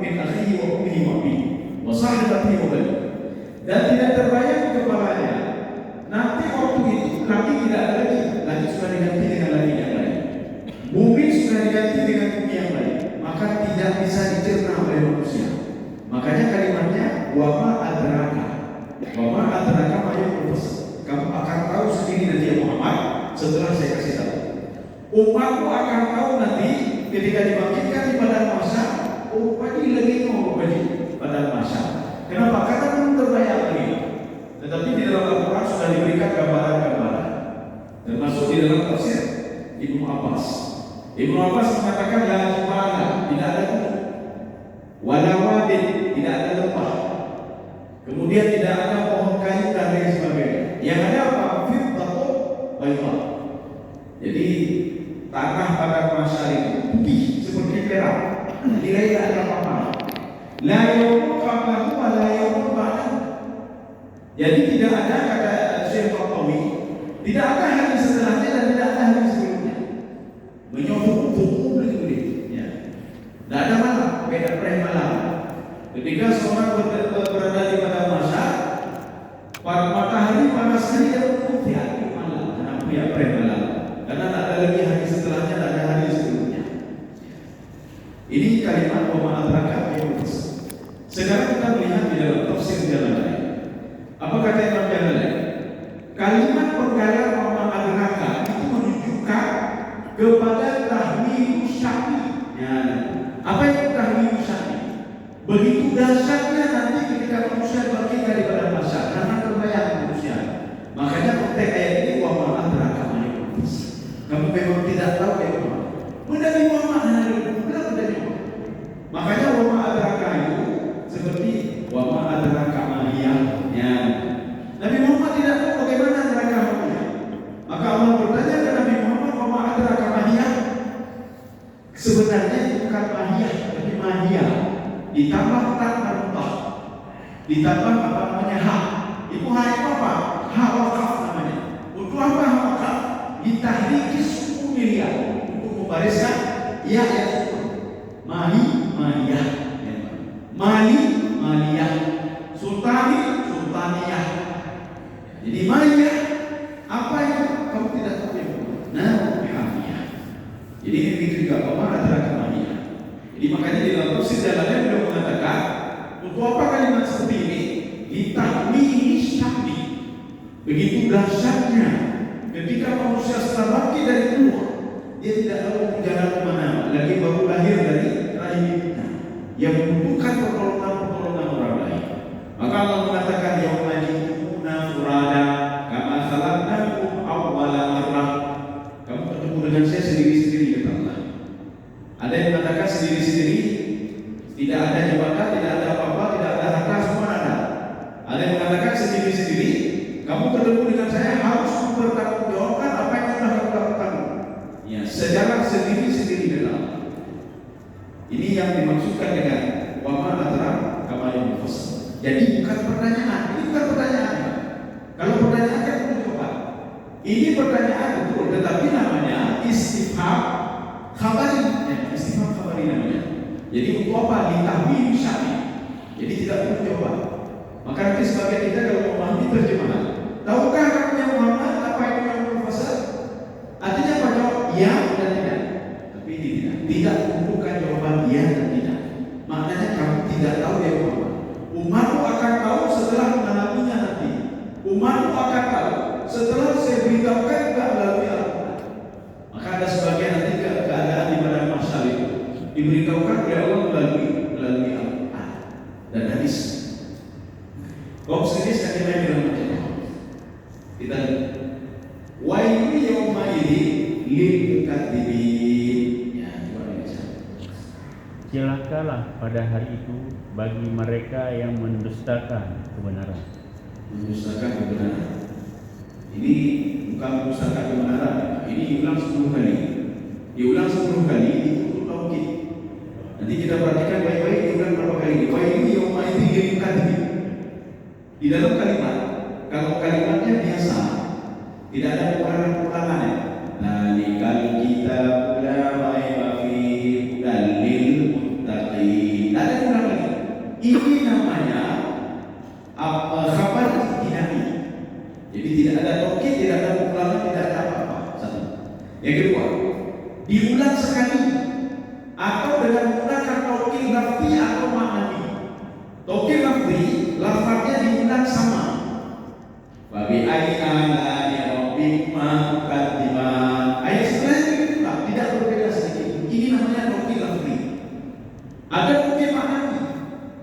min akhihi wa ummihi wa abihi wa sahibatihi wa bani. Dan tidak terbayang kepalanya nanti waktu itu lagi tidak ada lagi sudah diganti dengan lagi yang lain. Bumi sudah diganti dengan bumi yang lain, maka tidak bisa dicerna oleh manusia. Makanya kalimatnya wa ma adraka ma yaqulus. Kamu akan tahu sendiri nanti ya Muhammad setelah saya kasih tahu. Umatku akan tahu nanti ketika dibangkitkan di padang mahsyar, ini lagi mau padang mahsyar. Kenapa? Karena belum terbayang lagi. Tetapi di dalam Al-Quran sudah diberikan gambaran-gambaran, termasuk di dalam tafsir Ibnu Abbas. Ibnu Abbas mengatakan la jibala, tidak ada gunung, wala wadin, tidak ada lembah, kemudian tidak ada pohon kayu dan lain sebagainya. Yang ada apa? Fiddatu bayda. Jadi tanah padang mahsyar itu putih seperti perak, tidak ada apa-apa. La yawmun qablahu wa la yawmun ba'dahu. Jadi tidak ada, kata Syekh Qatawi, tidak ada hari setelahnya dan tidak ada hari sebelumnya. Menyambung begitu ya. Tidak ada malam, beda malam. Ketika seorang berada di padang mahsyar, matahari panas sekali dan putih malam, kenapa ya malam? Karena tidak ada lagi hari setelahnya, tidak ada hari sebelumnya. Ini kalimat wa ma adraka yaumus. Sekarang kita melihat di dalam tafsir jalan lain. Apa kata Imam Jalalain? Kalimat penggalan wa ma adraka itu menunjukkan kepada tahmil syakli. Ya. Apa itu tahmil syakli? Begitu dahsyatnya nanti ketika manusia bangkit daripada mahsyar, karena terbayang manusia. Makanya konteks ayat ini wa ma adraka ma yaumus. Kamu memang tidak tahu ya Muhammad. Nabi Muhammad kenapa tadi? Makanya wa ma adraka itu seperti wa ma adraka ma hiya. Ya. Nabi Muhammad tidak tahu bagaimana neraka mahiyah. Maka Allah bertanya kepada Nabi Muhammad wa ma adraka ma hiya. Sebenarnya itu bukan mahiyah, tapi mahiyah ditambah tak marutah, ditambah apa namanya ha. Itu ha itu apa? Ha wakaf namanya. Untuk apa ha wakaf? Ditahriki suku miliar untuk membariskan ya ya sukun. Mahiyah, maliyah, sultaniyah. Jadi mahiyah apa itu? Kamu tidak tahu ya. Nah, mahiyah. Jadi ini begitu juga apa adalah mahiyah. Jadi makanya di dalam tafsir Jalalain beliau mengatakan untuk apa kalimat seperti ini? Ditahmini syakli. Begitu dahsyatnya ketika manusia setelah bangkit dari kubur, dia tidak tahu jalan kemana, lagi baru lahir dari rahim ibunya yang membutuhkan pertolongan orang lain. Maka Allah mengatakan yauma ji'una furada kama khalaqnakum awwala marrah. Kamu bertemu dengan saya sendiri-sendiri kata Allah. Ada yang mengatakan sendiri-sendiri, tidak ada jabatan, tidak ada apa-apa, tidak ada harta, semua ada. Ada yang mengatakan sendiri-sendiri, kamu bertemu dengan saya harus mempertanggungjawabkan apa yang telah kamu lakukan. Ya, secara sendiri-sendiri dalam. Ini yang dimaksudkan dengan wa ma adraka kama yaqulus. Jadi bukan pertanyaan, ini bukan pertanyaan. Kalau pertanyaan kan perlu jawab. Ini pertanyaan betul, tetapi namanya istifham khabari. Istifham khabari namanya. Jadi untuk apa? Ditahmil syar'i. Jadi tidak perlu jawab. Maka nanti sebagai kita kalau memahami terjemahan, tahukah kamu yang Muhammad apa itu yang mufassal? Artinya apa? Jawab ya dan tidak. Tapi ini tidak. Tidak membuka jawaban ya dan tidak. Maknanya kamu tidak tahu ya Muhammad. Umatmu akan tahu setelah mengalaminya nanti. Umatmu akan tahu setelah saya beritahukan juga melalui Al-Quran. Maka ada sebagian nanti keadaan di padang mahsyar itu diberitahukan oleh Allah melalui Al-Quran dan hadis. Kau sendiri sekali lagi dalam macam kita wa ini yauma ini lil mukadzibin. Ya, coba baca. Celakalah pada hari itu bagi mereka yang mendustakan kebenaran. Mendustakan kebenaran. Ini bukan mendustakan kebenaran. Ini diulang 10 kali. Diulang 10 kali itu untuk taukid. Nanti kita perhatikan baik-baik diulang berapa kali. Wa ini yauma ini lil mukadzibin. Di dalam kalimat, kalau kalimatnya biasa, tidak ada pengulangan-pengulangan. Nalikal kitab la raiba fihi hudal lil muttaqin. Tidak ada Ini namanya khabar ibtidai. Jadi tidak ada taukid, tidak ada ulangan, tidak ada apa-apa. Satu. Yang kedua, diulang sekali atau dengan menggunakan taukid lafzi atau ma'nawi. Taukid lafzi, lafaznya diulang sama. Wa bi ayyi ala'i rabbikuma tukadziban. Ayat sebenarnya itu tidak berbeda sedikit. Ini namanya taukid lafzi. Ada taukid ma'nawi.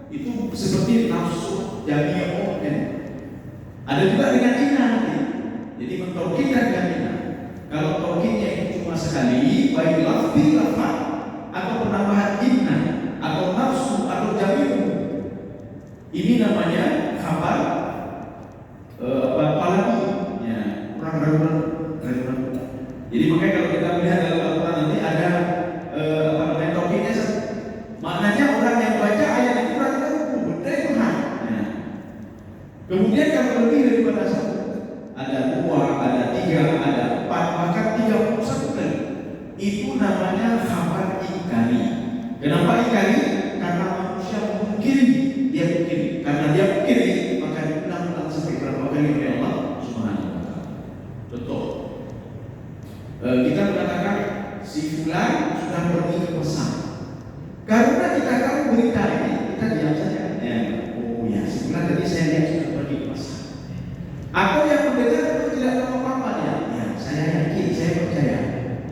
Itu seperti nafsu jami'u kan. Ada juga dengan inna nanti. Jadi mentaukidkan dengan inna. Kalau taukidnya itu cuma sekali, baik lafzi lafaz atau penambahan inna atau nafsu atau jami'u, ini namanya khabar palagi. Ya, kurang ragu. Jadi makanya kalau kita melihat dalam Al-Quran nanti ada taukidnya, maknanya orang yang baca ayat itu berarti benar. Kemudian kalau lebih daripada satu, ada dua, ada tiga, ada empat, bahkan 31 kali, itu namanya khabar ingkari. Kenapa ingkari? Karena manusia mungkiri, dia mungkiri. Karena dia mungkiri, maka diulang-ulang sampai berapa kali oleh Allah Subhanahu wa Ta'ala. Betul. Kita mengatakan si fulan sudah pergi ke pasar. Karena kita tahu berita ini, kita diam saja. Ya. Oh ya, si fulan tadi saya lihat sudah pergi ke pasar. Atau yang mendengar itu tidak tahu apa-apa dia. Ya, saya yakin, saya percaya.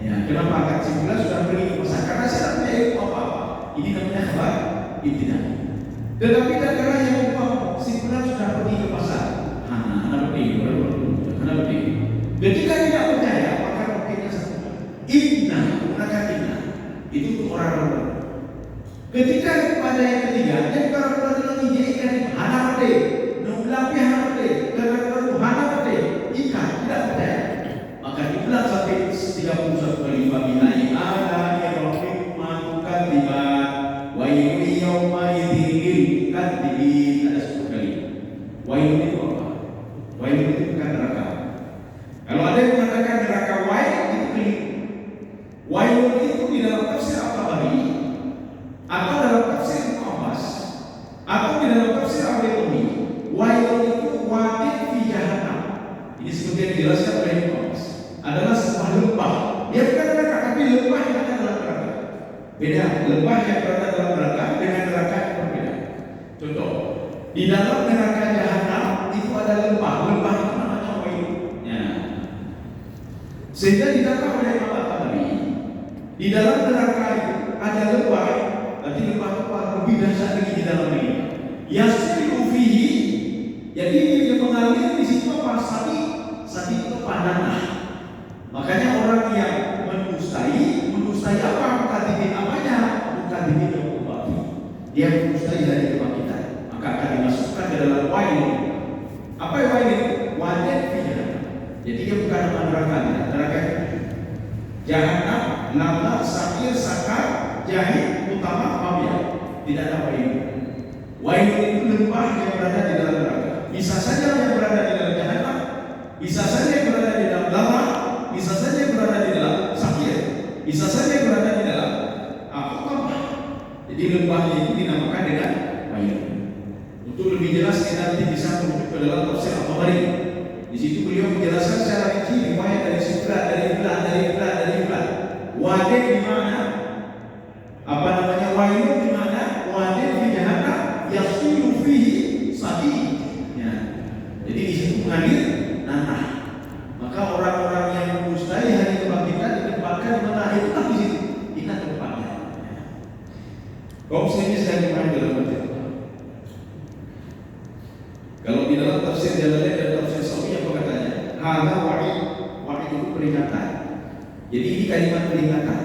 Ya, kenapa? Karena si fulan sudah pergi ke pasar. Karena saya tidak punya ilmu apa-apa. Ini namanya khabar ibtidai. Tetapi kadang-kadang yang lupa, si fulan sudah pergi ke pasar. Ketika tidak percaya, maka mungkinnya satu. Inna, menggunakan inna. Itu untuk orang-orang. Ketika pada yang ketiga, dia orang-orang lagi dia ikan hanapate, nulapi hanapate, kadang-kadang hanapate, ikan tidak percaya. Maka diulang sampai 31 kali. Wabillahi ala yarofik matukan tiba, wayyuli yawma idhil kadibin. Ada 10 kali. Wayyuli itu apa? Wayyuli itu bukan neraka. Kalau ada yang mengatakan neraka wail, itu keliru. Wail itu di dalam tafsir At-Tabari atau dalam tafsir Mu'abbas atau di dalam tafsir Al-Bayhaqi, wail itu wadin fi jahannam. Ini seperti yang dijelaskan oleh Mu'abbas, adalah sebuah lembah. Dia bukan neraka, tapi lembah yang ada dalam neraka. Beda, lembah yang berada dalam neraka dengan neraka yang berbeda. Contoh, di dalam neraka jahannam itu ada lembah. Lembah itu namanya wail. Sehingga dikatakan oleh Imam At-Tabari, di dalam neraka itu ada lembah, berarti lembah itu lebih dahsyat lagi di dalam ini. Yasri'u fihi, jadi dia mengalir di situ apa? Sadi itu pandangan. Makanya orang yang mendustai apa? Mukadzibin apanya? Mukadzibin al-kubati. Dia mendustai dari kebangkitan, maka akan dimasukkan ke dalam wail. Apa yang wail? Wadah fiha. Jadi dia bukan nama neraka itu Jahannam, lama, sakir, sakar, jahil, utama, mabiyah. Tidak ada wail. Wail itu lembah yang berada di dalam neraka. Bisa saja yang berada di dalam jahannam, bisa saja yang berada di dalam lama, bisa saja yang berada di dalam sakir, bisa saja yang berada di dalam utama. Jadi lembahnya itu dinamakan dengan wail. Untuk lebih jelas kita nanti bisa menuju ke dalam tafsir At-Tabari. Di situ beliau menjelaskan secara rinci riwayat dari sebelah, dari belah. Wadih di mana? Apa namanya wail di mana? Wadih di jahannam yasilu fihi sadi. Ya. Jadi di situ mengalir nanah. Maka orang-orang yang mendustai hari kebangkitan ditempatkan di mana? Itu kan di situ. Ini tempatnya. Kaum muslimin saya dimana dalam batin. Kalau di dalam tafsir Jalalain dan tafsir Sawi apa katanya? Hadza wa'id itu peringatan. Jadi ini kalimat peringatan,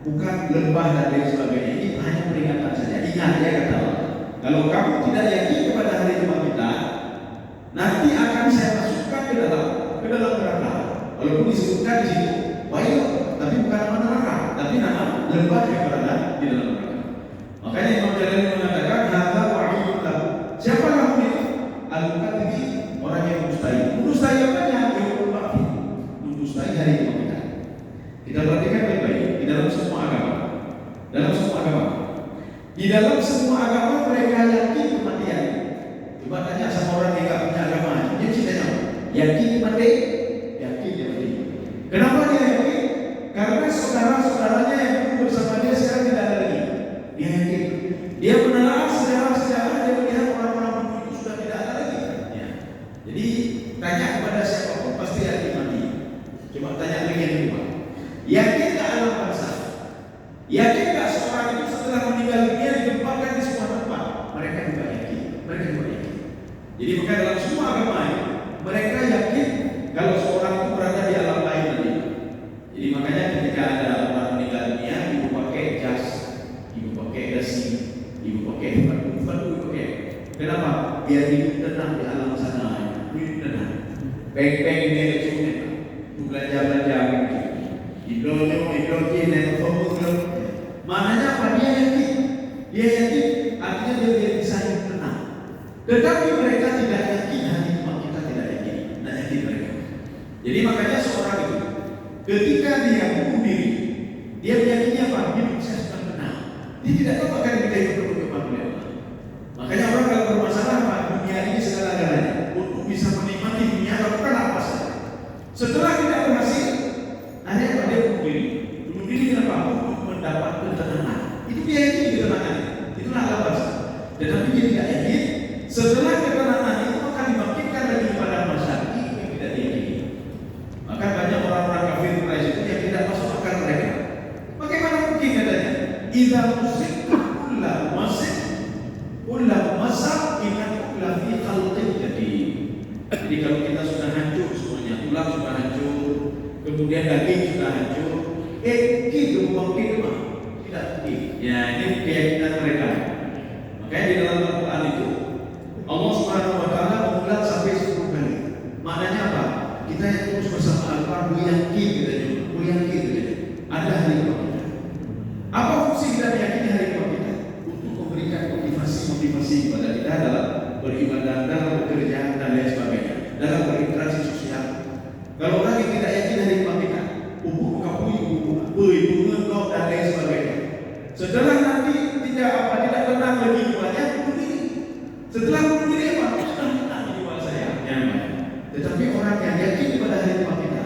bukan lembah dan lain sebagainya. Ini hanya peringatan saja. Ingat ya kata Allah. Kalau kamu tidak yakin kepada hari kebangkitan, nanti akan saya masukkan ke dalam neraka. Walaupun disebutkan di situ wail, tapi bukan nama neraka, tapi nama lembah yang berada di dalam neraka. Makanya Imam Jalalain mengatakan hadza wa'idun lahu. Siapa kamu itu? Al-Mukadzibi, orang yang mendustai apanya? Mendustai hari kebangkitan. Kita perhatikan baik-baik di dalam semua agama. Di dalam semua agama mereka yakin kematian. Coba tanya sama orang yang tidak punya agama, dia ceritanya yakin mati, yakin dia mati. Kenapa dia yakin? Karena saudara-saudaranya yang dulu bersama dia sekarang tidak ada lagi. Dia yakin. Dia menelaah sejarah-sejarah, dia melihat orang-orang dulu itu sudah tidak ada lagi. Ya. Jadi tanya kepada siapapun pasti yakin mati. Coba tanya lagi yang kedua. Yakin tak alam barzakh? Yakin tak seorang itu setelah meninggal dunia ditempatkan di sebuah tempat? Mereka juga yakin. Mereka juga yakin. Jadi maka dalam semua agama itu, mereka yakin kalau seorang itu berada di alam lain nanti. Jadi makanya ketika ada orang meninggal dunia, ibu pakai jas, ibu pakai dasi, ibu pakai ibu pakai. Kenapa? Biar hidup tenang di alam sana, hidup tenang. Peng-peng ini lucunya, belanja-belanja gitu. Hidroji, nenofokus. Maknanya apa? Dia yakin. Dia yakin, artinya dia bisa hidup tenang. Tetapi mereka tidak yakin, hati kita tidak yakin. Tidak yakin mereka. Jadi makanya seorang itu ketika dia bunuh diri, dia meyakini apa? Hidup saya sedang tenang. Dia tidak tahu akan kita hidup berdepan oleh Allah. Makanya orang kalau bermasalah apa? Dunia ini segala-galanya. Untuk bisa menikmati dunia lakukan apa saja. Setelah tidak berhasil, ada yang pada bunuh diri. Bunuh diri kenapa? Untuk mendapat ketenangan. Itu dia yakin ketenangan. Itulah alam barzakh. Tetapi dia tidak yakin. Setelah ketenangan itu akan dibangkitkan lagi pada masyarakat yang tidak diyakini. Maka banyak orang-orang kafir Quraisy itu yang tidak masuk akal mereka. Bagaimana mungkin katanya? Idza musikta kullu masab inna kullu fi khalqin jadid. Jadi kalau kita sudah hancur semuanya, tulang sudah hancur, kemudian daging sudah hancur, gitu bangkit mah tidak mungkin. Ya ini keyakinan mereka. Makanya di dalam Al-Quran itu Allah Subhanahu wa taala mengulang sampai 10 kali. Maknanya apa? Kita yang terus bersama Al-Quran yakin kita juga, yakin kita. Ada hari kita. Apa fungsi kita meyakini hari kita? Untuk memberikan motivasi kepada kita dalam beribadah, dalam bekerja dan lain sebagainya, dalam berinteraksi sosial. Kalau orang yang tidak yakin hari kita, bunga dan lain sebagainya. Setelah nanti tidak tenang lagi jiwanya, bunuh diri. Setelah bunuh diri apa? Sudah tenang jiwa saya, nyaman. Tetapi orang yang yakin pada hari kita,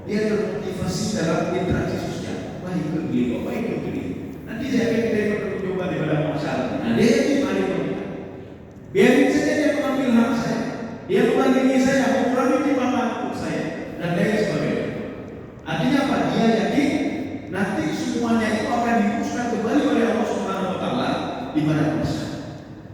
dia termotivasi dalam interaksi sosial. Baik begini, baik begini. Nanti saya akan kita bercoba di dalam masalah. Nah, dia yakin hari kita. Biarin saja dia mengambil hak saya, dia mengambil saya, mengurangi timbangan untuk saya, dan lain sebagainya. Artinya apa? Dia yakin nanti semuanya itu akan dihapuskan kembali oleh Allah Subhanahu wa taala di padang mahsyar.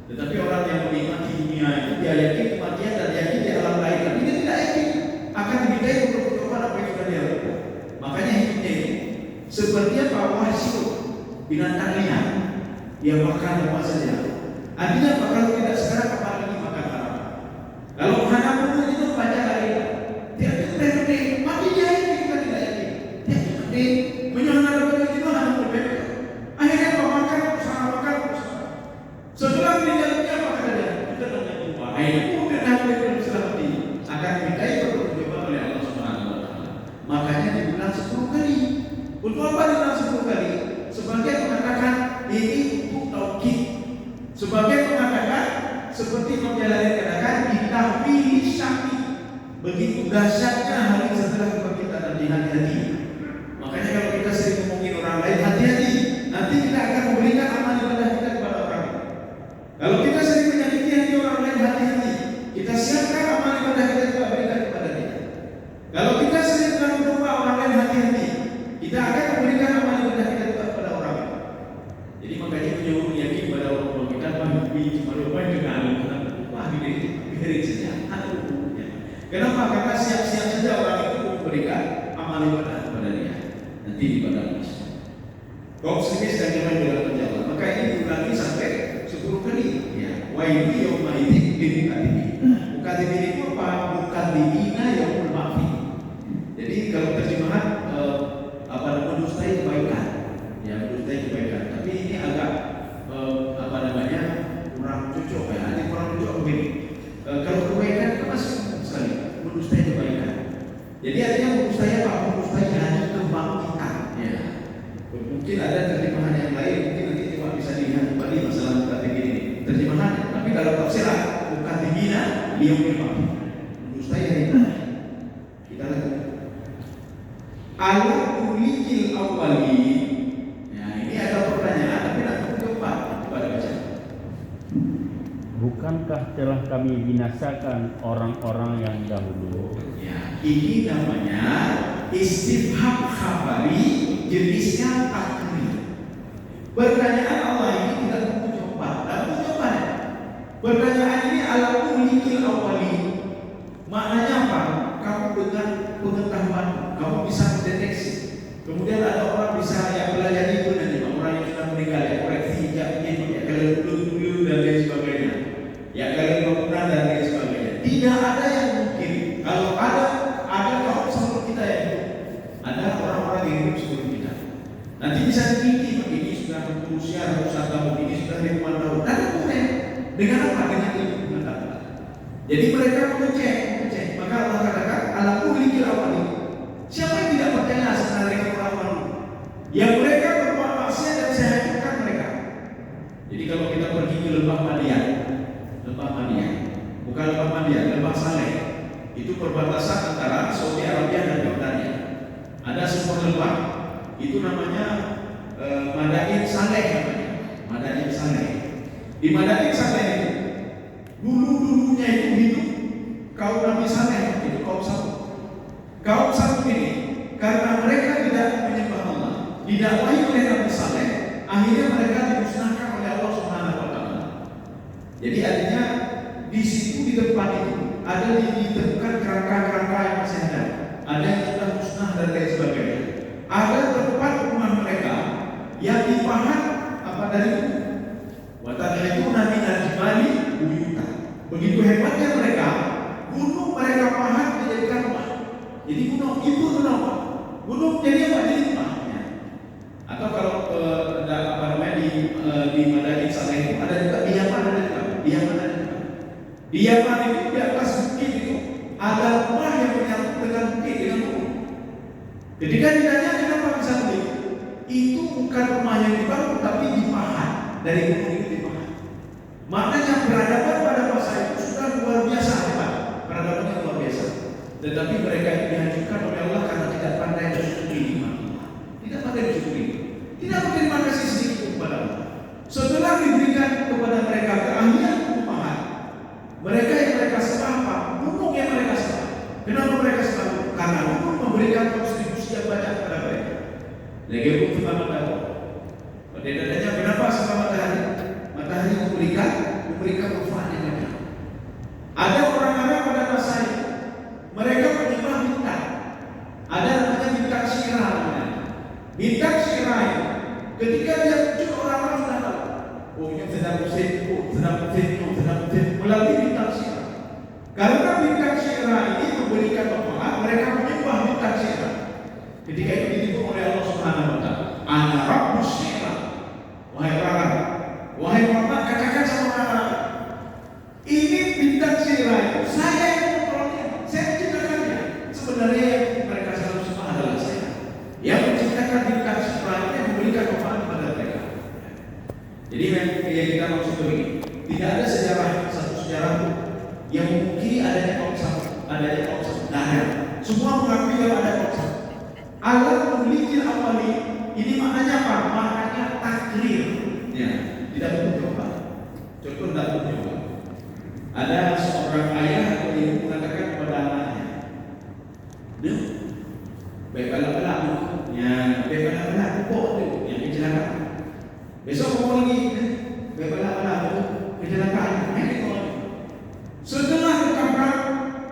Tetapi orang yang menikmati dunia itu dia yakin kematian dan yakin di alam lain, tapi dia tidak yakin akan dimintai untuk bertobat apa yang sudah dia lakukan. Makanya hidupnya itu seperti apa? Wahsy, binatang liar, dia makan apa saja. Artinya apa? Kalau tidak sekarang apa lagi makan haram. Kalau haram itu banyak lagi. Dia tidak mati dia yakin, kita tidak yakin. Dia tidak menyalahkan itu hanya berbeda. Akhirnya apa? Makan bersama. Setelah meninggal dunia apa kata dia? Kita tidak lupa. Itu tidak boleh selamat ini. Akan dimintai pertanggungjawab oleh Allah Subhanahu wa taala. Makanya dibilang 10 kali. Untuk apa dibilang 10 kali? Sebagian mengatakan ini untuk tauhid. Sebagian mengatakan seperti Imam Jalalain katakan ditahwil syaki. Begitu dahsyatnya hari setelah kebangkitan nanti, hati-hati. Makanya kalau kita sering ngomongin orang lain, hati-hati. Nanti kita akan memberikan amal ibadah kita kepada orang lain. Kalau kita sering menyakiti hati orang lain, hati-hati. Kita siapkan amal ibadah kita berikan kepada dia. Kalau kita sering melakukan doa orang lain, hati-hati. Kita akan memberikan amal ibadah kita kepada orang lain. Jadi makanya menyuruh yakin pada orang tua kita, pahami cuma lupa dengan alam biarin saja. Kenapa? Karena siap-siap saja orang itu memberikan amal ibadah kepada dia nanti di padang mahsyar. Kaum muslimin sedang dalam perjalanan, maka ini diulangi sampai 10 kali. Ya, wa yauma idzin bil mukadzibin. Mukadzibin itu apa? Mukadzibina yaumul ba'ts. Jadi kalau terjemahan mendustai kebaikan. Ya, mendustai kebaikan. Tapi ini agak kurang cocok ya. Ini kurang cocok begini. Kalau kebaikan itu masih sekali mendustai kebaikan. Jadi artinya mendustai apa? Mendustai hanya kebangkitan. Ya. Mungkin ada terjemahan yang lain, mungkin nanti cuma bisa dilihat kembali yaumil akhir. Menurut saya kita lihat al-ulikil awwali. Nah, ini ada pertanyaan tapi tidak tepat pada baca. Bukankah telah kami binasakan orang-orang yang dahulu? Ya, ini namanya istifham khabari, jenisnya takrir. Pertanyaan Allah ini tidak perlu jawaban, tidak perlu jawaban. Pertanyaan ini al-ulikil awwali. Maknanya apa? Kamu dengan pengetahuan, kamu bisa mendeteksi. Kemudian ada orang bisa yang belajar itu nanti, orang yang sudah meninggal, ya koreksi hijabnya, ya kalian dulu dan lain sebagainya, ya kalian bangunan dan lain sebagainya. Tidak ada yang mungkin. Kalau ada kaum sebelum kita ya, ada orang-orang yang hidup sebelum kita. Nanti bisa dibikin, ini sudah berusia ratusan tahun, ini sudah ribuan tahun. Dan kemudian dengan apa? Dengan ilmu pengetahuan. Jadi mereka mengecek. Maka Allah katakan al-ulikil awwali. Siapa yang tidak percaya sebenarnya orang-orang yang mereka berbuat maksiat dan saya hancurkan mereka. Jadi kalau kita pergi ke lembah Madian, bukan lembah Madian, lembah Saleh, itu perbatasan antara Saudi Arabia dan Jordania. Ada sebuah lembah, itu namanya Madain Saleh namanya. Madain Saleh. Di Madain Saleh itu dulu-dulunya itu hidup kaum Nabi Saleh, itu kaum Samud. Kaum Samud ini karena mereka tidak menyembah Allah, didakwahi oleh Nabi Saleh, akhirnya mereka dimusnahkan oleh Allah Subhanahu wa taala. Jadi artinya di situ di depan itu ada ditemukan kerangka-kerangka yang masih ada yang sudah musnah dan lain sebagainya. Ada tempat rumah mereka yang dipahat apa dari itu. Watad'una minal jibali buyuta. Begitu hebatnya mereka, gunung mereka pahat menjadikan rumah. Jadi gunung jadi apa? Jadi rumahnya. Atau kalau di Madain Saleh itu ada juga di Yaman Di Yaman itu di atas bukit itu ada rumah yang menyatu dengan bukit dengan gunung. Ketika ditanya kenapa bisa begitu, itu bukan rumah yang dibangun tapi dipahat dari gunung itu dipahat. Maknanya peradaban pada masa itu sudah luar biasa hebat, peradabannya luar biasa. Tetapi mereka itu dihancurkan oleh Allah karena tidak pandai bersyukuri nikmat Allah. Tidak pandai bersyukuri, tidak berterima kasih sedikit kepada Allah. Setelah diberikan kepada mereka keahlian perumahan, mereka yang mereka sembah apa? Gunung yang mereka sembah. Kenapa mereka sembah? Karena gunung memberikan kontribusi yang banyak kepada mereka. Lagi pun sembah matahari. Pertanyaannya kenapa sembah matahari? Matahari memberikan manfaat yang banyak. Ada orang Arab pada masa itu mereka menyembah bintang. Ada namanya bintang Syirah. Bintang Syirah itu ketika dia muncul orang-orang sudah tahu. Oh ini sedang musim melalui bintang Syirah. Karena bintang Syirah ini memberikan manfaat, mereka menyembah bintang Syirah. Ketika itu ditipu oleh Allah Subhanahu wa taala. Ana Rabbus Syirah. Wahai Muhammad, katakan sama orang-orang, ini bintang Syirah itu saya yang mengontrolnya, saya menciptakannya. Sebenarnya yang mereka selalu sembah adalah saya. Yang menciptakan bintang Syirah itu yang memberikan manfaat kepada mereka. Jadi yang kita maksud begini, tidak ada satu sejarah yang memungkiri adanya kaum Samud, Nah, semua mengakui kalau ada kaum Samud. Al-ulikil awwali ini maknanya apa? Maknanya takrir. Ya, tidak perlu coba. Contoh tidak perlu coba. Ada seorang ayah atau ibu mengatakan kepada anaknya, "Duh, bela-bela, pupuk tu yang kecelakaan. Besok pupuk lagi, bela-bela tu kecelakaan." Setelah ditabrak,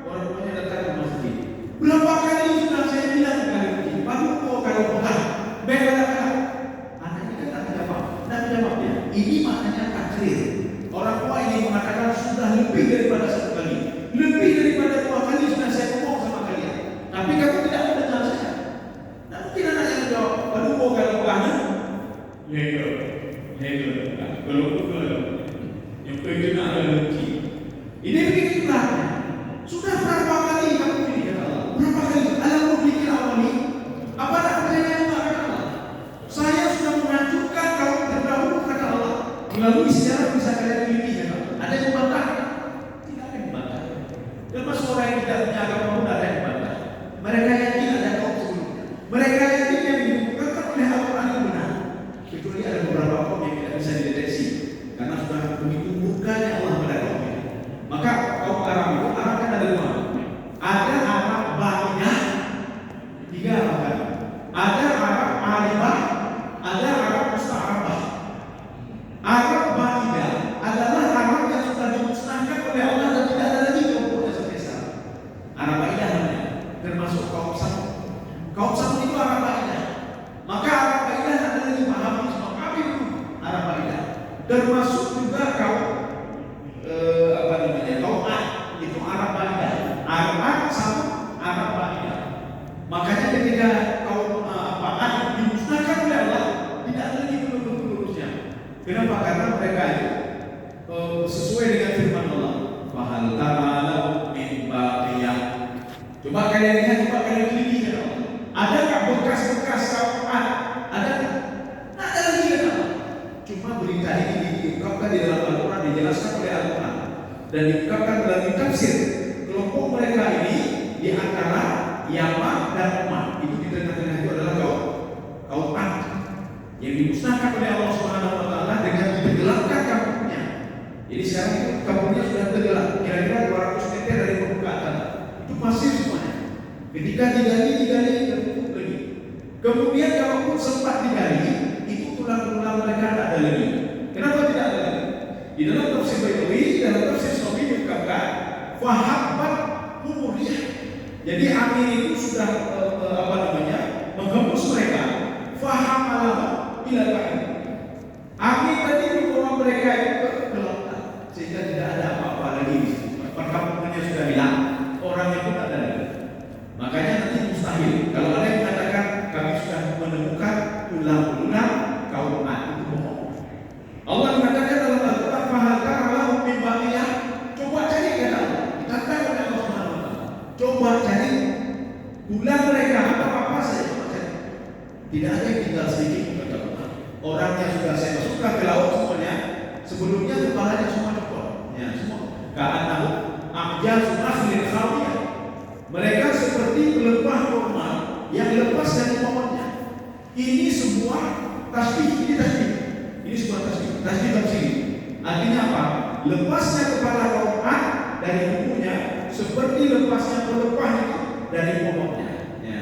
orang tuanya datang ke masjid. Berapa kali sudah saya bilang kepada masjid, pupuk kalau pegang, bela-bela. Anaknya kan tak jawab dia. Ini maknanya takrir. Orang tua ini mengatakan sudah lebih daripada satu kali, lebih daripada 2 kali sudah saya ngomong sama kalian, tapi kamu tidak mendengar saya. Nah, mungkin anak yang jawab, "Aduh, kok kalau kamu, kalau yang pengen ada lagi." Ini begitu beratnya. Sudah berapa kali kamu pilih kata Allah? Berapa kali? Alam pikir awali. Apa tak percaya Allah kata Allah? Saya sudah menghancurkan kaum terdahulu kata Allah. Melalui sejarah bisa kalian pilih kata Allah. Ada yang membantah? Tidak ada yang membantah. sama Arab Bani. Makanya ketika kaum Ad dimusnahkan oleh Allah, tidak ada lagi penerusnya. Kenapa? Karena mereka itu sesuai dengan firman Allah. Fahal tara lahum min baqiyah. Coba kalian lihat, coba kalian teliti kan Allah. Adakah bekas-bekas kaum Ad? Adakah? Tidak ada lagi kan Allah. Cuma berita ini diungkapkan di dalam Al-Quran, dijelaskan oleh Al-Quran dan diungkapkan dalam tafsir. Kelompok mereka ini di antara Yaman dan Oman, itu di tengah-tengah itu adalah kaum Ad yang dimusnahkan oleh Allah Subhanahu wa taala dengan ditenggelamkan kampungnya. Jadi sekarang itu kampungnya sudah tenggelam, kira-kira 200 meter dari permukaan tanah. Itu pasir semuanya. Ketika digali tertutup lagi. Kemudian kalaupun sempat digali, itu tulang-tulang mereka tidak ada lagi. Kenapa tidak ada lagi? Di dalam tafsir Baidawi, dalam tafsir Sawi diungkapkan fahabbat humuriyah. Jadi angin itu sudah menghembus mereka. Fahamalah ila bahri. Angin tadi membawa mereka itu ke lautan, sehingga tidak ada apa-apa lagi. Perkampungannya sudah hilang, orangnya pun ada lagi. Makanya nanti mustahil. Kalau ada yang mengatakan kami sudah menemukan tulang-tulang kaum Ad, itu bohong. Allah mengatakan dalam Al-Quran, fahal tara lahum min baqiyah. Coba cari kata Allah. Dikatakan oleh Allah Subhanahu wa taala. Coba cari tulang mereka atau apa saja. Tidak ada yang tinggal sedikit kata Allah. Orangnya sudah saya masukkan ke laut semuanya. Sebelumnya kepalanya semua cepol. Ya, semua. Ka'annahu a'jazu nakhlin khawiyah. Mereka seperti pelepah kurma yang lepas dari pohonnya. Ini semua tasbih, ini semua tasbih tafsir. Artinya apa? Lepasnya kepala kaum Ad dari tubuhnya seperti lepasnya pelepah itu dari pohonnya. Ya.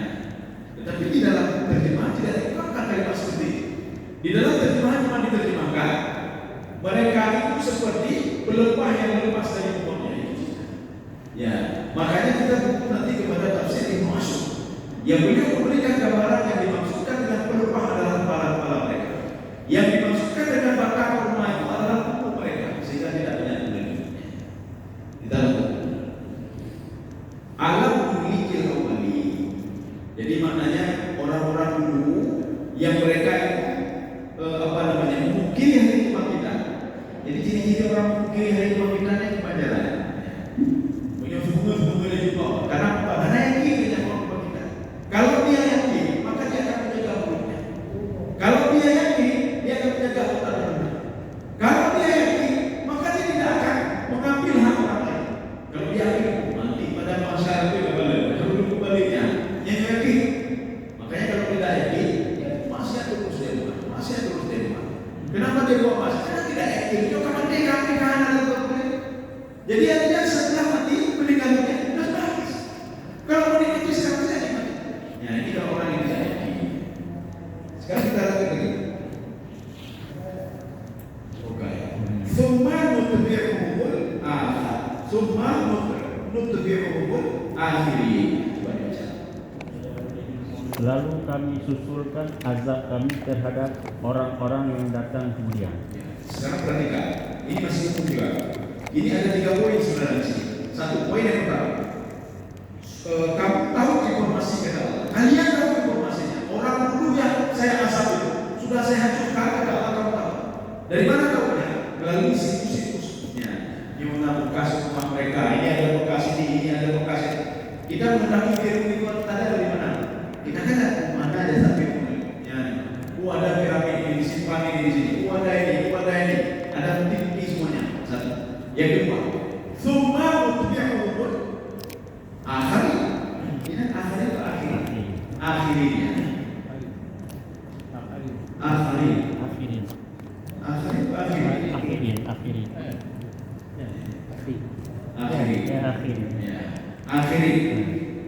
Tetapi di dalam terjemahan tidak dikatakan kalimat seperti itu. Di dalam terjemahan cuma diterjemahkan mereka itu seperti pelepah yang lepas dari pohonnya itu. Ya, makanya kita butuh nanti kepada tafsir Ibnu Asyur. Yang beliau memberikan gambaran yang dimaksudkan dengan pelepah adalah kepala-kepala mereka. Yang dimaksudkan dengan batang kurma itu adalah tubuh mereka, sehingga tidak banyak lagi. Kita lihat. Alam memiliki awali. Jadi maknanya orang-orang dulu yang mereka mungkin hari kebangkitan. Jadi ciri-ciri orang mungkin hari kebangkitannya kepanjangan. Punya hubungan juga. Karena yakin dengan orang kebangkitan. Kalau dia yakin, maka dia akan menjaga mulutnya. Kalau dia yakin, dia akan menjaga hartanya. Kalau dia yakin, maka dia tidak akan mengambil hak orang lain. Kalau dia yakin, nanti pada masa itu kebaliknya. Yang yakin. Makanya kalau tidak yakin, ya masih terus dia buat. Kenapa dia buat masih? Karena tidak yakin. Itu karena dia yakin kanan atau kiri. Jadi artinya setelah mati meninggalnya sudah habis. Kalau meninggal itu sekarang saja mati. Ya ini kalau orang yang tidak yakin. Sekarang kita lihat lagi. Oke. Summa nutbi'uhumul akhir. Summa nutbi'uhumul akhirin. Lalu kami susulkan azab kami terhadap orang-orang yang datang kemudian. Sekarang perhatikan, ini masih umum juga. Ini ada 3 poin sebenarnya di sini. Satu poin yang pertama, kamu tahu informasi kata Allah. Kalian tahu informasinya. Orang dulu yang saya asal itu sudah saya hancurkan kata Allah, kamu tahu. Dari mana tahunya? Melalui situs-situsnya. Di mana bekas rumah mereka? Ini ada bekas ini ada bekas ini. Kita mengetahui firman itu ada dari mana? Kita kan mana ada satu ya, ada piramid ini, simpan ini di sini, ada ini, ada bukti semuanya. Satu. Yang kedua, semua utbi'uhum akhir. Ini akhir itu akhirnya. Akhirin.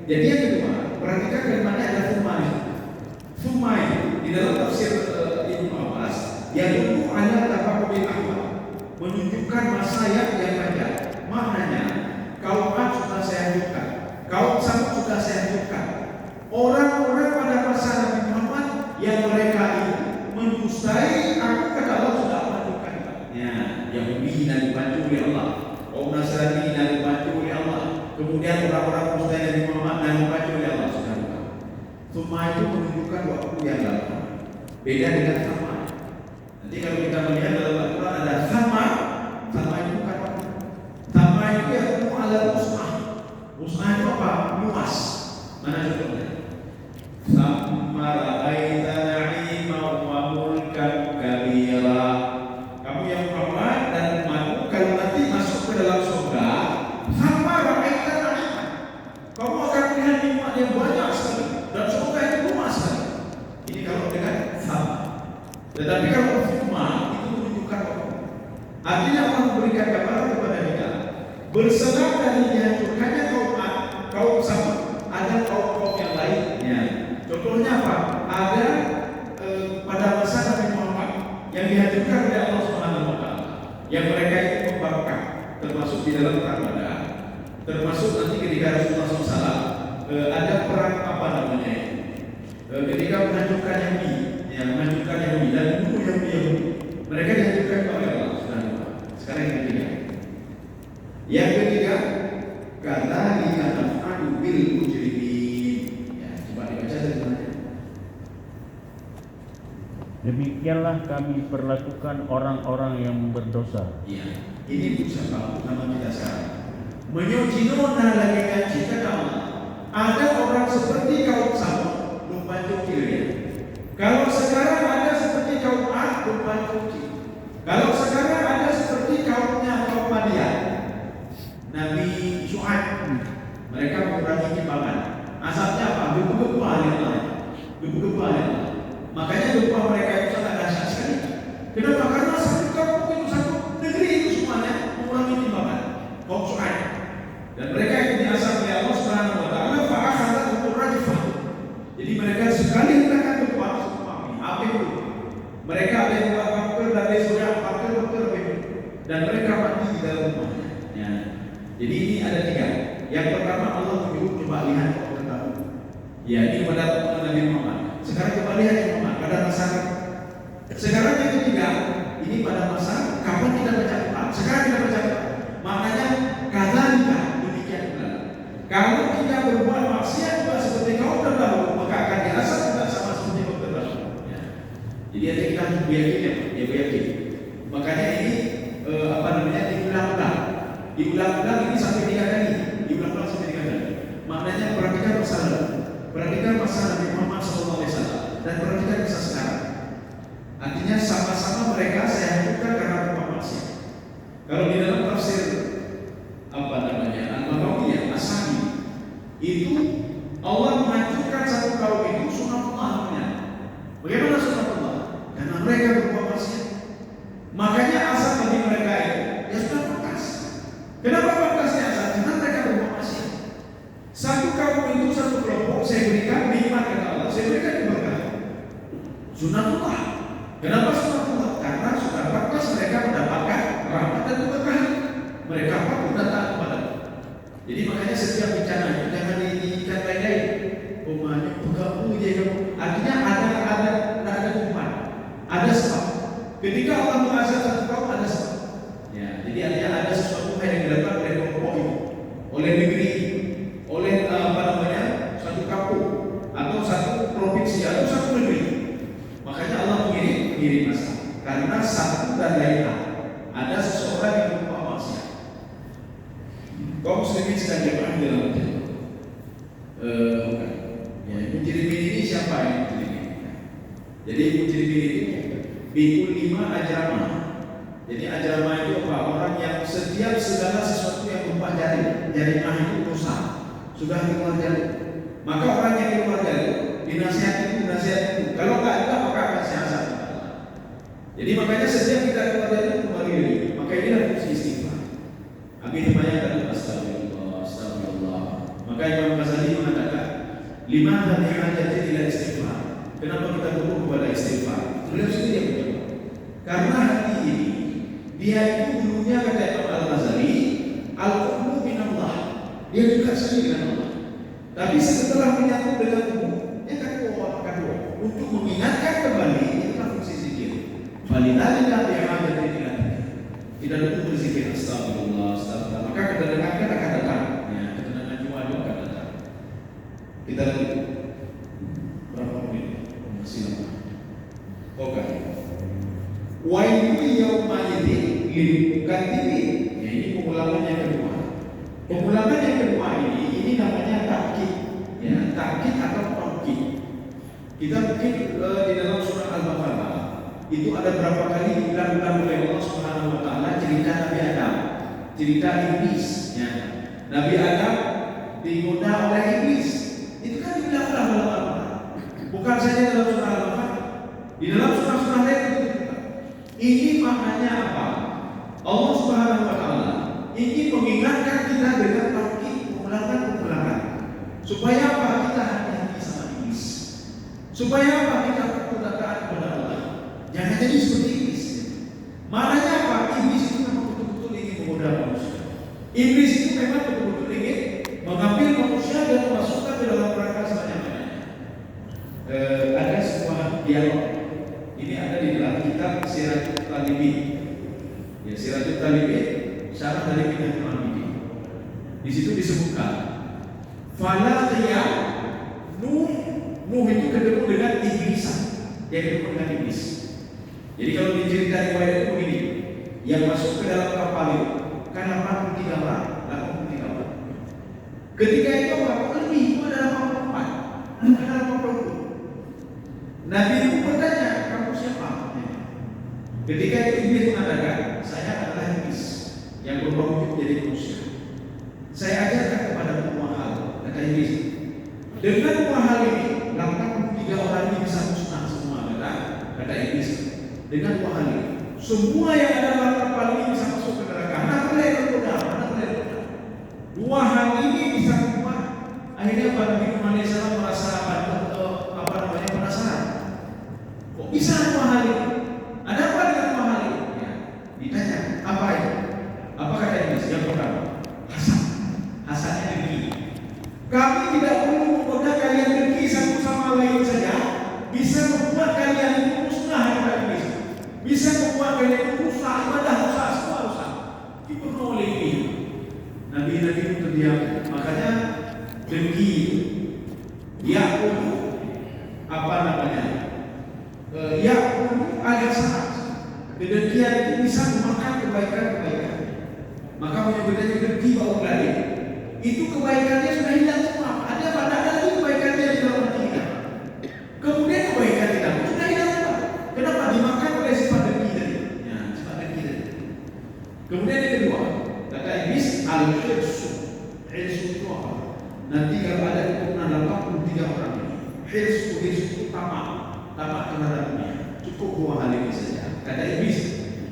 Jadi yang kedua, perhatikan kalimatnya ada summa. Summa itu di dalam tafsir Ibnu Abbas yang dulu hanya tafakubil ahwal, menunjukkan masa yang panjang. Maknanya kaum Ad sudah saya hancurkan, kaum Samud sudah saya hancurkan. Orang-orang pada masa Nabi Muhammad yang mereka itu mendustai aku kata Allah sudah menghancurkan. Ya, Yahudi dibantu oleh Allah, kaum Nasrani dibantu oleh Allah. kemudian orang-orang muslim Nabi Muhammad dan membaca oleh Allah Subhanahu wa taala. Summa itu menunjukkan waktu yang lama. Beda dengan sama. Nanti kalau kita melihat dalam Al-Quran ada sama itu bukan waktu. Sama itu yang ala musnah. Musnah itu apa? Luas. Mana contohnya? Sama ra'aita na'ima wa mulkan kabira. Kamu yang Muhammad dan umatmu kalau nanti masuk ke dalam surga, sama ra'aita na'ima. Kamu akan melihat nikmat yang banyak sekali dan surga itu luas sekali. Ini kalau dengan sama. Tetapi kalau firma itu menunjukkan waktu. Artinya Allah memberikan gambaran kepada kita. Bersenang dari dihancurkannya kaum sama, ada kaum yang lainnya. Contohnya apa? Ada pada masa Nabi Muhammad yang dihancurkan oleh Allah Subhanahu wa taala. Yang mereka itu membakar, termasuk di dalam perang Badar. Termasuk nanti ketika Rasulullah SAW ada perang apa namanya? Ketika menghancurkan Yahudi dan membunuh Yahudi. Mereka dihancurkan oleh Allah Subhanahu wa taala. Sekarang yang ketiga. Yang ketiga, kadzalika naf'alu bil mujrimin. Ya, coba dibaca sebenarnya. Demikianlah kami perlakukan orang-orang yang berdosa. Iya, ini siapa nama kita sekarang. Menyujinuna lagi ngaji kata Allah. Ada orang seperti kaum Samud, lupa cukir. Kalau sekarang ada seperti kaum Ad, lupa cukir. Kalau sekarang ada seperti kaumnya kaum Madian, Nabi Syuaib, mereka mengurangi timbangan. Asapnya apa? Gempa-gempa yang lain. Makanya gempa mereka itu sangat dahsyat sekali. Kenapa? Karena satu kampung itu, satu negeri itu semuanya mengurangi timbangan. Kaum Syuaib. Dan mereka itu diasap oleh Allah Subhanahu wa taala fa'akhadha al-rajfah. Jadi mereka sekali hendakan gempa api dulu. Mereka ada yang buat kapal dari surya kapal dan mereka mati di dalam rumahnya. Ya. Jadi ini ada tiga. Yang pertama Allah menyuruh coba lihat tentang. Ya, ini pada Nabi Muhammad. Sekarang coba lihat Muhammad pada masa. Sekarang yang ketiga, ini pada masa kapan kita baca Quran. Sekarang kita baca Quran. Maknanya kadzalika demikian pula. Kalau kita berbuat maksiat juga seperti kaum terdahulu, maka akan dirasa juga sama seperti kaum terdahulu. Ya. Jadi ada kita yakin. Makanya ini diulang-ulang ini sampai 3 kali. Diulang-ulang sampai 3 kali. Maknanya perhatikan masa Nabi Muhammad SAW dan perhatikan masa sekarang. Artinya sama-sama mereka saya hancurkan karena berbuat maksiat. Kalau di dalam tafsir Al-Baghawi As-Sami itu Allah menghancurkan satu kaum itu sunatullahnya. Bagaimana sunatullah? Karena mereka berbuat maksiat. Makanya asal bagi mereka itu ya sudah bekas. Kenapa bekasnya asal? Karena mereka berbuat maksiat. Satu kaum itu satu kelompok saya berikan nikmat kata Allah, saya berikan keberkahan. Sunatullah. Kenapa sunatullah? Karena sudah bekas mereka mendapatkan rahmat dan keberkahan. Mereka pun datang kepada Allah. Jadi makanya setiap bencana itu jangan diikat lain-lain. Umumnya kamu je kamu. Artinya ada hukuman, ada sebab. Ketika Allah mengazab satu kaum ada sebab. Ya, jadi artinya ada sesuatu yang dilakukan oleh kelompok itu, oleh negeri, oleh satu kampung atau satu provinsi atau satu negeri. Makanya Allah mengirim masa. Karena satu dan lain hal. Ada seseorang yang berbuat maksiat. Kaum muslimin sedang jemaah dalam bukan. Ya, mujrimin ini siapa yang mujrimin? Jadi mujrimin itu bikul 5 ajramah. Jadi ajramah itu apa? Orang yang setiap segala sesuatu yang berupa jarimah itu rusak. Sudah keluar jalur. Maka orang yang keluar jalur dinasihati. Kalau enggak juga maka akan siasat. Jadi makanya setiap kita keluar jalur kembali diri. Maka inilah fungsi istighfar. Amin banyak astagfirullah. Maka Imam Ghazali mengatakan, limadha bihajati ila istighfar. Kenapa kita perlu kepada istighfar? Beliau sendiri yang menjawab. Karena hati ini dia itu dulunya kata Imam Al-Ghazali al-qurbu minallah. Dia juga sendiri dengan Allah. Tapi setelah menyatu dengan tubuh, yang kedua untuk mengingatkan kembali itulah fungsi zikir. Falidhalika bihajati ila tidak lupa berzikir astagfirullah. Maka kedengaran akan datang. Ya, Kita lanjut. Berapa menit? Masih lama. Oke. Wailu yauma idzin lil mukadzimin. Ya, ini pengulangan yang kedua. Pengulangan yang kedua ini namanya takkid. Ya, takkid atau takkid. Kita mungkin di dalam surah Al-Baqarah itu ada berapa kali dibilang oleh Allah Subhanahu wa taala cerita Nabi Adam, cerita iblis, ya. Nabi Adam digoda oleh iblis. Itu kan dibilang dalam Al-Baqarah. Bukan saja dalam surah Al-Baqarah, di dalam surah-surah lain itu juga. Ini maknanya apa? Allah Subhanahu wa taala ingin mengingatkan kita dengan takkid, pengulangan supaya apa? Kita hati-hati sama iblis. Supaya apa? Kita bertakwa kepada Allah. Jangan jadi seperti iblis. Maknanya apa? Iblis itu memang betul-betul ingin menggoda manusia. Iblis itu memang betul-betul ingin mengambil manusia dan memasukkan ke dalam neraka sebanyak-banyaknya. Ada sebuah dialog. Ini ada di dalam kitab Siratul Talibin. Ya, Siratul Talibin, syarah dari Minhajul Abidin. Di situ disebutkan, Falaqiya Nuh itu ketemu dengan iblisan. Dia ketemu dengan iblis. Jadi kalau diceritakan riwayat itu begini, yang masuk ke dalam kapal itu kan 83 orang. Ketika itu lebih itu adalah 84, bukan 80. Nabi itu bertanya, kamu siapa? Ketika itu iblis mengatakan, saya adalah iblis yang berubah wujud menjadi manusia. Saya ajarkan kepada dua hal, kata iblis. Dengan dua hal ini, 83 orang ini bisa musnah semua, kata iblis. Dengan dua hal ini, semua yang ada dalam kapal ini bisa masuk ke neraka. Anak boleh bergoda. Dua hal ini bisa membuat akhirnya Nabi Muhammad SAW merasa penasaran. Kok bisa dua hal ini? Ada apa dengan dua hal ini? Ya, ditanya, apa itu? Apa kata iblis? Yang pertama, hasannya dengki. Kami tidak perlu menggoda kalian dengki satu sama lain saja, bisa membuat kalian itu musnah, kata iblis. Bisa membuat kalian itu rusak, ibadah rusak, semua rusak. Dipenuhi oleh ini. Nabi-nabi itu terdiam. Makanya dengki itu ya apa namanya? Ya ada saat kedengkian itu bisa memakan kebaikan-kebaikan. Maka menyebutnya dengki bau lari. Itu kebaikannya sudah hilang semua. Ada lagi kebaikannya di dalam hati kita. Kemudian kebaikan kita sudah hilang semua. Kenapa? Dimakan oleh sifat dengki tadi. Ya, sifat dengki tadi. Kemudian yang kedua, kata iblis, al-hirsu. Hirsu itu apa? Nanti kalau ada keturunan 83 orang ini, hirsu itu tamak terhadap dunia. Cukup dua hal ini saja. Kata iblis,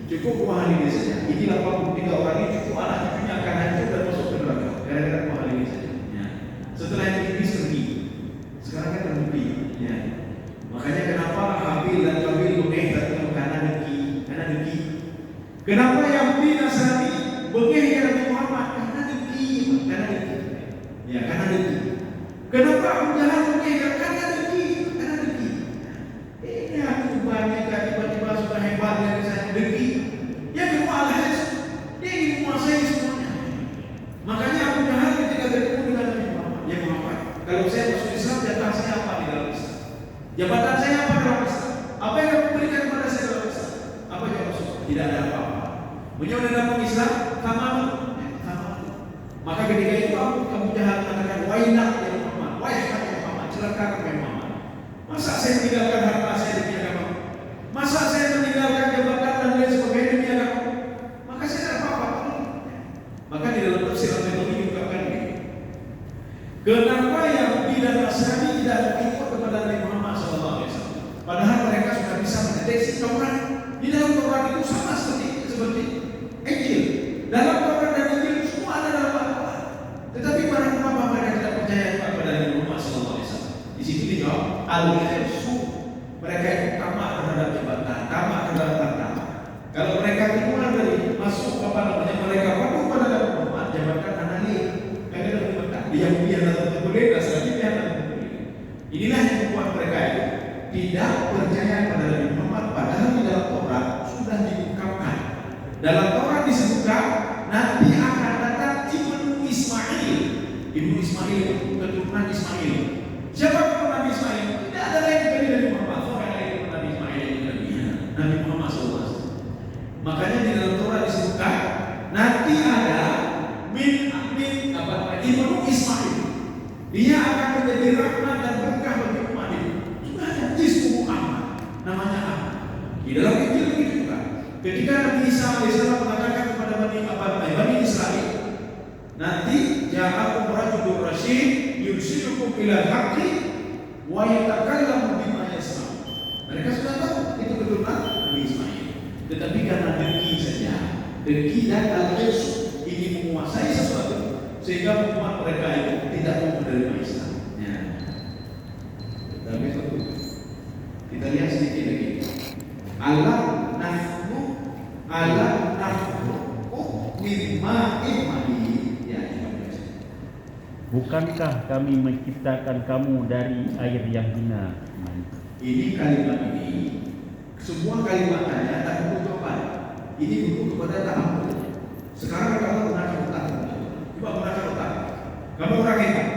cukup dua hal ini saja. Ini 83 orang ini cukup anak cucunya akan hancur dan masuk ke neraka. Gara-gara dua hal ini saja. Ya. Setelah itu iblis pergi. Sekarang kan terbukti. Ya. Makanya kenapa Habil dan Qabil bengeh karena dengki. Kenapa Yahudi Nasrani bengeh Nabi Muhammad? Karena dengki. Ya, karena dengki. Kenapa Abu Jahal bengeh? Karena dengki. Ini aku banyak tiba-tiba sudah hebat dari saya dengki. Yang kedua al-his, dia ingin menguasai semuanya. Makanya Abu Jahal ketika bertemu dengan Nabi Muhammad, ya Muhammad, kalau saya masuk Islam, jatah saya apa di dalam Islam? Jabatan saya apa dalam Islam? Apa yang kamu berikan kepada saya dalam Islam? Apa yang maksud? Tidak ada apa-apa. Menyuruh dalam Islam, sama. Maka ketika itu Abu Jahal mengatakan, wailah ya Muhammad, wailah ya Muhammad, celaka ya Muhammad. Masa saya meninggalkan harta saya demi agama? Masa saya meninggalkan jabatan dan lain sebagainya demi agama? Maka saya tidak apa-apa. Maka di dalam tafsir Al-Tabari diungkapkan begini. Kenapa Yahudi dan Nasrani tidak ikut kepada Nabi Muhammad SAW? Padahal mereka sudah bisa mendeteksi Taurat. Di dalam Taurat itu sama seperti Injil. Dalam Taurat dan Injil semua ada dalam Al-Quran. Tetapi kenapa mereka tidak percaya kepada Nabi Muhammad SAW? Di situ dijawab al-hirsu. Mereka itu tamak terhadap jabatan, tamak terhadap harta. Kalau mereka keluar dari masuk mereka patuh pada Nabi Muhammad, jabatan anali. Karena dia biar datang boleh, Nasrani biar datang boleh. Inilah yang membuat mereka itu tidak percaya pada Nabi Muhammad. Padahal di dalam Taurat sudah diungkapkan. Dalam Taurat disebutkan nanti akan datang Ibnu Ismail. Ibnu Ismail itu keturunan Ismail. dalam Torah disebutkan nanti ada Ibnu Ismail. Dia akan menjadi rahmat dan berkah bagi umat ini. Sudah ada Ismu Muhammad, namanya Ahmad. Di dalam Injil begitu juga. Ketika Nabi Isa AS mengatakan kepada Bani Israel, nanti ja'akum rajulun rasyid yursilukum ilal haqqi wa yatakallamu bima yasma'. Mereka sudah tahu itu betul Nabi Ismail. Tetapi karena dengki saja, dengki dan al-isu ingin menguasai sesuatu, sehingga umat mereka itu tidak mau menerima Islam. Ya. Tapi kita lihat sedikit lagi. Alam nahnu mimma imani. Ya, bukankah kami menciptakan kamu dari air yang hina? Ini kalimat ini, semua kalimatnya tak butuh jawaban. Ini butuh kepada ta'ammul. Sekarang kalau menakar otak, coba menakar otak. Kamu orang hebat.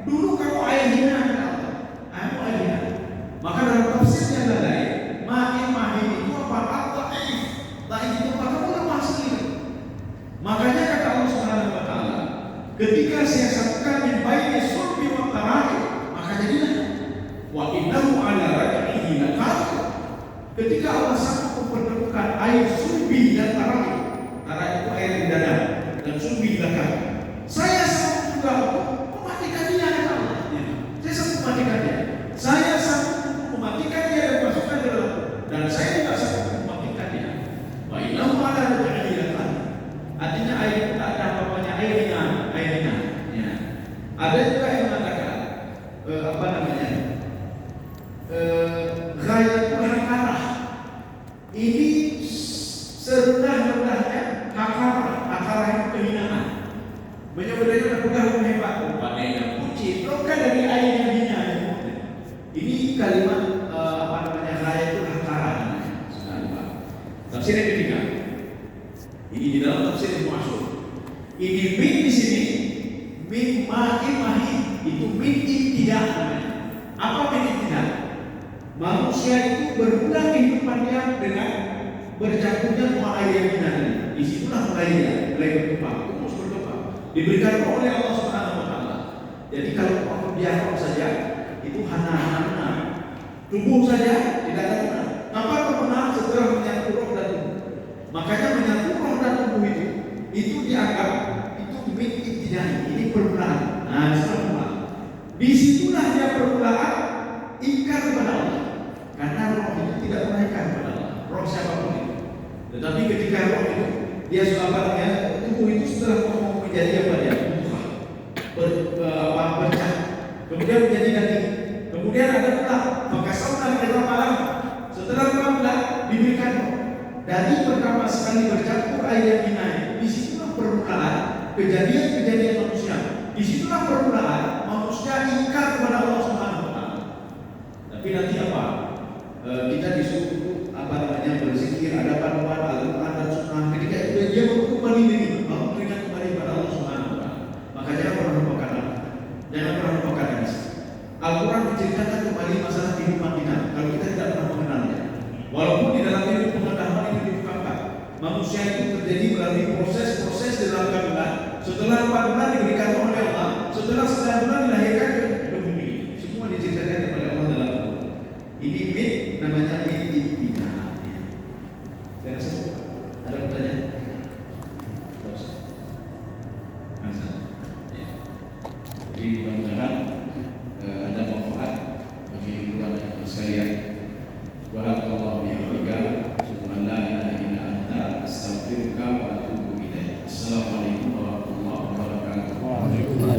Dulu kamu air hina dengan Allah. Kamu air hina. Maka dalam tafsirnya adalah mahi itu apa? Al-Ta'if. Ta'if itu apa? Kamu lemah sekali. Makanya kata Allah Subhanahu wa Ta'ala, ketika saya satukan min baini sulbi wa tarahib, maka jadilah wa innahu ala raj'ihi laqadir. Ketika Allah sanggup mempertemukan air sulbi dan tarahib, tarahib itu air di dada dan sulbi di belakang, saya sanggup juga untuk mematikan dia kata Allah. Saya sanggup mematikan dia. Saya sanggup mematikan dia dan masukkan ke dalam, dan saya juga sanggup mematikan dia. Wa innahu ala raj'ihi laqadir. Artinya air itu tak ada apa-apanya, airnya. Ya. Ada juga yang mengatakan ghayatul hakarah. Ini serendah-rendahnya hakarah itu kehinaan. Menyebutnya bukan hebat, rupanya puji, bukan dari air yang hina. Ini kalimat ghayatul hakarah. Tafsir yang ketiga. Ini di dalam tafsir Ibnu Asyur. Ini min di sini, min mahi itu min ibtidah namanya. Apa min ibtidah? Manusia itu berulang kehidupannya dengan bercampurnya dua air yang hina. Disitulah mulai berkembang, terus berkembang. Diberikan roh oleh Allah Subhanahu wa Ta'ala. Jadi kalau orang biarkan saja itu hana-hana, tumbuh saja tidak ada guna. Apa benar setelah menyatu roh dan tubuh? Makanya menyatu roh dan tubuh itu dianggap itu min ibtidah. Ini permulaan. Nah, disitulah. Disitulah dia permulaan ingkar kepada Allah. Karena roh itu tidak pernah ingkar kepada Allah. Roh siapapun itu. Tetapi ketika roh itu dia sudah tubuh itu setelah mau menjadi apa dia? Berpecah. Kemudian menjadi daging. Kemudian ada pula maka saudara dalam malam setelah pula diberikan roh. Dari pertama sekali bercampur air yang hina, disitulah permulaan kejadian-kejadian manusia. Disitulah permulaan manusia ingkar kepada Allah Subhanahu wa Ta'ala. Tapi nanti apa? Kita disuruh berzikir, ada panduan Al-Quran dan Sunnah. Ketika itu dia kembali diri, mau berikan kembali kepada Allah Subhanahu wa Ta'ala. Maka jangan pernah lupakan Allah. Jangan pernah lupakan hadis. Al-Quran menceritakan kembali masalah kehidupan kita. Kalau kita tidak pernah mengenalnya, walaupun di dalam hidup pengetahuan itu dibukakan, manusia itu terjadi melalui proses-proses dalam kandungan. Setelah 4 bulan diberikan oleh Allah, setelah 9 bulan dilahirkan ke bumi. Semua diceritakan kepada Allah dalam Al-Quran. Ini mit namanya mit ibtidah. Saya rasa ada pertanyaan. Terus, jadi mudah-mudahan ada manfaat bagi keluarga sekalian. Barakallahu fiik. Subhanallah, la ilaha illa anta, astaghfiruka wa